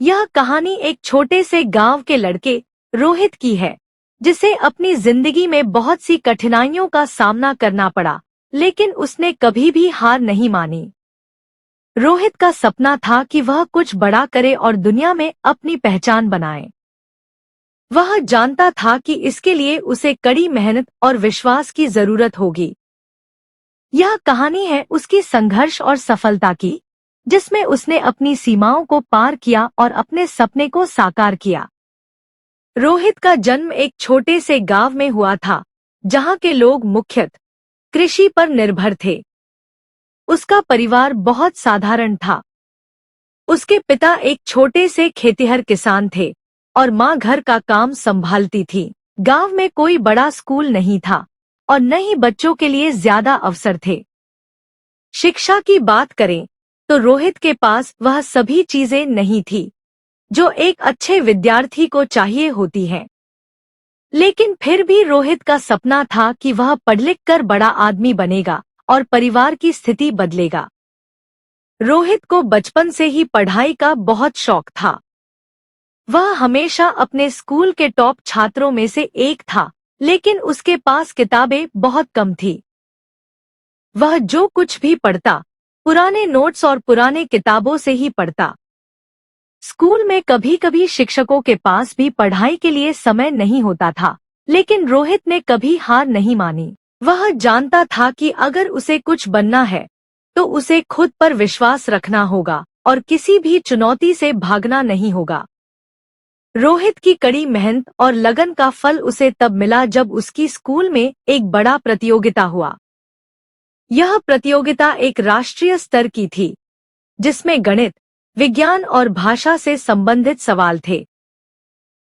यह कहानी एक छोटे से गांव के लड़के रोहित की है, जिसे अपनी जिंदगी में बहुत सी कठिनाइयों का सामना करना पड़ा, लेकिन उसने कभी भी हार नहीं मानी। रोहित का सपना था कि वह कुछ बड़ा करे और दुनिया में अपनी पहचान बनाए। वह जानता था कि इसके लिए उसे कड़ी मेहनत और विश्वास की जरूरत होगी। यह कहानी है उसकी संघर्ष और सफलता की, जिसमें उसने अपनी सीमाओं को पार किया और अपने सपने को साकार किया। रोहित का जन्म एक छोटे से गांव में हुआ था, जहां के लोग मुख्यतः कृषि पर निर्भर थे। उसका परिवार बहुत साधारण था। उसके पिता एक छोटे से खेतिहर किसान थे और मां घर का काम संभालती थी। गांव में कोई बड़ा स्कूल नहीं था और न ही बच्चों के लिए ज्यादा अवसर थे। शिक्षा की बात करें तो रोहित के पास वह सभी चीजें नहीं थी जो एक अच्छे विद्यार्थी को चाहिए होती हैं। लेकिन फिर भी रोहित का सपना था कि वह पढ़ लिख कर बड़ा आदमी बनेगा और परिवार की स्थिति बदलेगा। रोहित को बचपन से ही पढ़ाई का बहुत शौक था। वह हमेशा अपने स्कूल के टॉप छात्रों में से एक था, लेकिन उसके पास किताबें बहुत कम थी। वह जो कुछ भी पढ़ता, पुराने नोट्स और पुराने किताबों से ही पढ़ता। स्कूल में कभी कभी शिक्षकों के पास भी पढ़ाई के लिए समय नहीं होता था, लेकिन रोहित ने कभी हार नहीं मानी। वह जानता था कि अगर उसे कुछ बनना है तो उसे खुद पर विश्वास रखना होगा और किसी भी चुनौती से भागना नहीं होगा। रोहित की कड़ी मेहनत और लगन का फल उसे तब मिला जब उसकी स्कूल में एक बड़ा प्रतियोगिता हुआ। यह प्रतियोगिता एक राष्ट्रीय स्तर की थी, जिसमें गणित, विज्ञान और भाषा से संबंधित सवाल थे।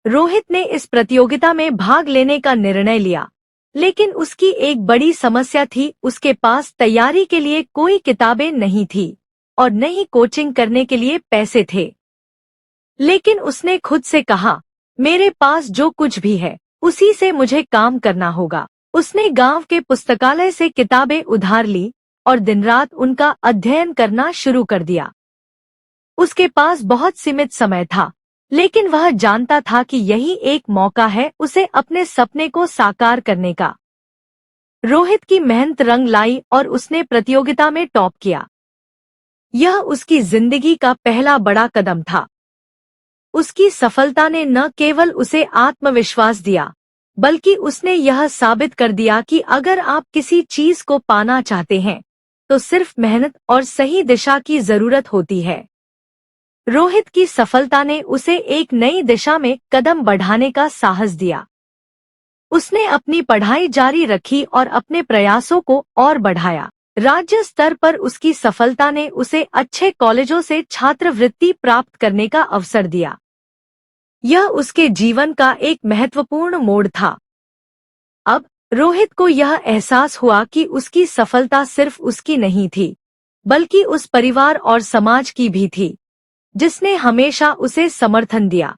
रोहित ने इस प्रतियोगिता में भाग लेने का निर्णय लिया, लेकिन उसकी एक बड़ी समस्या थी। उसके पास तैयारी के लिए कोई किताबें नहीं थी और न ही कोचिंग करने के लिए पैसे थे। लेकिन उसने खुद से कहा, मेरे पास जो कुछ भी है उसी से मुझे काम करना होगा। उसने गांव के पुस्तकालय से किताबें उधार ली और दिन रात उनका अध्ययन करना शुरू कर दिया। उसके पास बहुत सीमित समय था, लेकिन वह जानता था कि यही एक मौका है उसे अपने सपने को साकार करने का। रोहित की मेहनत रंग लाई और उसने प्रतियोगिता में टॉप किया। यह उसकी जिंदगी का पहला बड़ा कदम था। उसकी सफलता ने न केवल उसे आत्मविश्वास दिया, बल्कि उसने यह साबित कर दिया कि अगर आप किसी चीज को पाना चाहते हैं तो सिर्फ मेहनत और सही दिशा की जरूरत होती है। रोहित की सफलता ने उसे एक नई दिशा में कदम बढ़ाने का साहस दिया। उसने अपनी पढ़ाई जारी रखी और अपने प्रयासों को और बढ़ाया। राज्य स्तर पर उसकी सफलता ने उसे अच्छे कॉलेजों से छात्रवृत्ति प्राप्त करने का अवसर दिया। यह उसके जीवन का एक महत्वपूर्ण मोड़ था। अब रोहित को यह एहसास हुआ कि उसकी सफलता सिर्फ उसकी नहीं थी, बल्कि उस परिवार और समाज की भी थी, जिसने हमेशा उसे समर्थन दिया।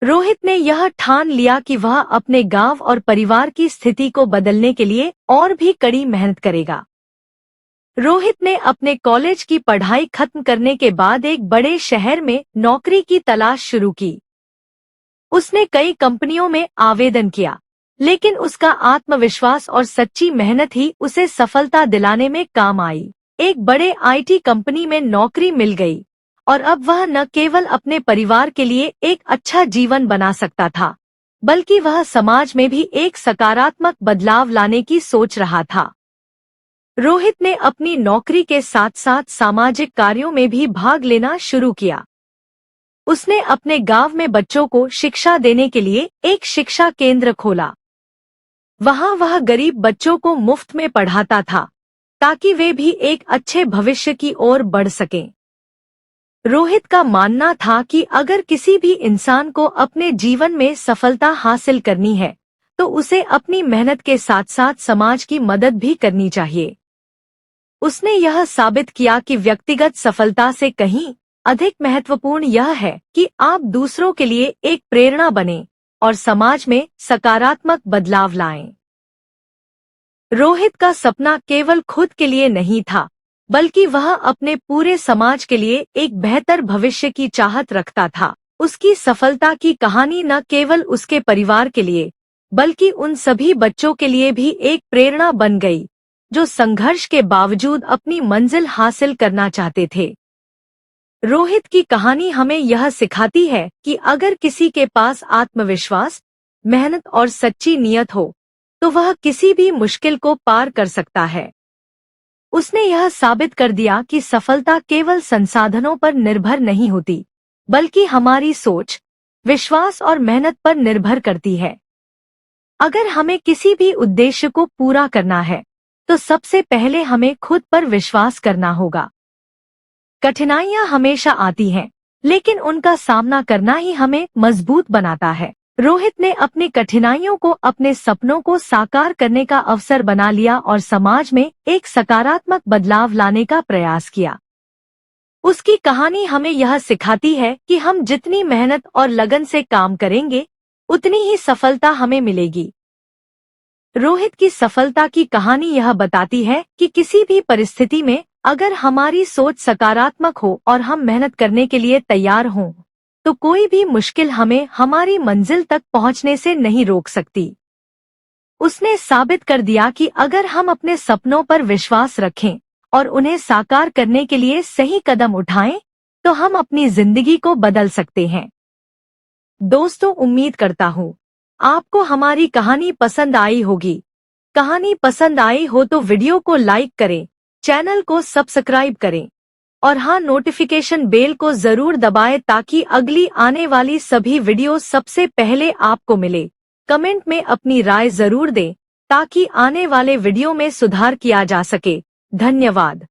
रोहित ने यह ठान लिया कि वह अपने गांव और परिवार की स्थिति को बदलने के लिए और भी कड़ी मेहनत करेगा। रोहित ने अपने कॉलेज की पढ़ाई खत्म करने के बाद एक बड़े शहर में नौकरी की तलाश शुरू की। उसने कई कंपनियों में आवेदन किया, लेकिन उसका आत्मविश्वास और सच्ची मेहनत ही उसे सफलता दिलाने में काम आई। एक बड़े आईटी कंपनी में नौकरी मिल गई और अब वह न केवल अपने परिवार के लिए एक अच्छा जीवन बना सकता था, बल्कि वह समाज में भी एक सकारात्मक बदलाव लाने की सोच रहा था। रोहित ने अपनी नौकरी के साथ साथ सामाजिक कार्यों में भी भाग लेना शुरू किया। उसने अपने गांव में बच्चों को शिक्षा देने के लिए एक शिक्षा केंद्र खोला। वहां वह गरीब बच्चों को मुफ्त में पढ़ाता था, ताकि वे भी एक अच्छे भविष्य की ओर बढ़ सकें। रोहित का मानना था कि अगर किसी भी इंसान को अपने जीवन में सफलता हासिल करनी है, तो उसे अपनी मेहनत के साथ साथ समाज की मदद भी करनी चाहिए। उसने यह साबित किया कि व्यक्तिगत सफलता से कहीं अधिक महत्वपूर्ण यह है कि आप दूसरों के लिए एक प्रेरणा बनें और समाज में सकारात्मक बदलाव लाएं। रोहित का सपना केवल खुद के लिए नहीं था, बल्कि वह अपने पूरे समाज के लिए एक बेहतर भविष्य की चाहत रखता था। उसकी सफलता की कहानी न केवल उसके परिवार के लिए बल्कि उन सभी बच्चों के लिए भी एक प्रेरणा बन गई जो संघर्ष के बावजूद अपनी मंजिल हासिल करना चाहते थे। रोहित की कहानी हमें यह सिखाती है कि अगर किसी के पास आत्मविश्वास, मेहनत और सच्ची नीयत हो तो वह किसी भी मुश्किल को पार कर सकता है। उसने यह साबित कर दिया कि सफलता केवल संसाधनों पर निर्भर नहीं होती, बल्कि हमारी सोच, विश्वास और मेहनत पर निर्भर करती है। अगर हमें किसी भी उद्देश्य को पूरा करना है, तो सबसे पहले हमें खुद पर विश्वास करना होगा। कठिनाइयां हमेशा आती हैं, लेकिन उनका सामना करना ही हमें मजबूत बनाता है। रोहित ने अपनी कठिनाइयों को अपने सपनों को साकार करने का अवसर बना लिया और समाज में एक सकारात्मक बदलाव लाने का प्रयास किया। उसकी कहानी हमें यह सिखाती है कि हम जितनी मेहनत और लगन से काम करेंगे, उतनी ही सफलता हमें मिलेगी। रोहित की सफलता की कहानी यह बताती है कि किसी भी परिस्थिति में अगर हमारी सोच सकारात्मक हो और हम मेहनत करने के लिए तैयार हों, तो कोई भी मुश्किल हमें हमारी मंजिल तक पहुंचने से नहीं रोक सकती। उसने साबित कर दिया कि अगर हम अपने सपनों पर विश्वास रखें और उन्हें साकार करने के लिए सही कदम उठाएं, तो हम अपनी जिंदगी को बदल सकते हैं। दोस्तों, उम्मीद करता हूँ आपको हमारी कहानी पसंद आई होगी। कहानी पसंद आई हो तो वीडियो को लाइक करें, चैनल को सब्सक्राइब करें और हाँ, नोटिफिकेशन बेल को जरूर दबाएं ताकि अगली आने वाली सभी वीडियो सबसे पहले आपको मिले। कमेंट में अपनी राय जरूर दें ताकि आने वाले वीडियो में सुधार किया जा सके। धन्यवाद।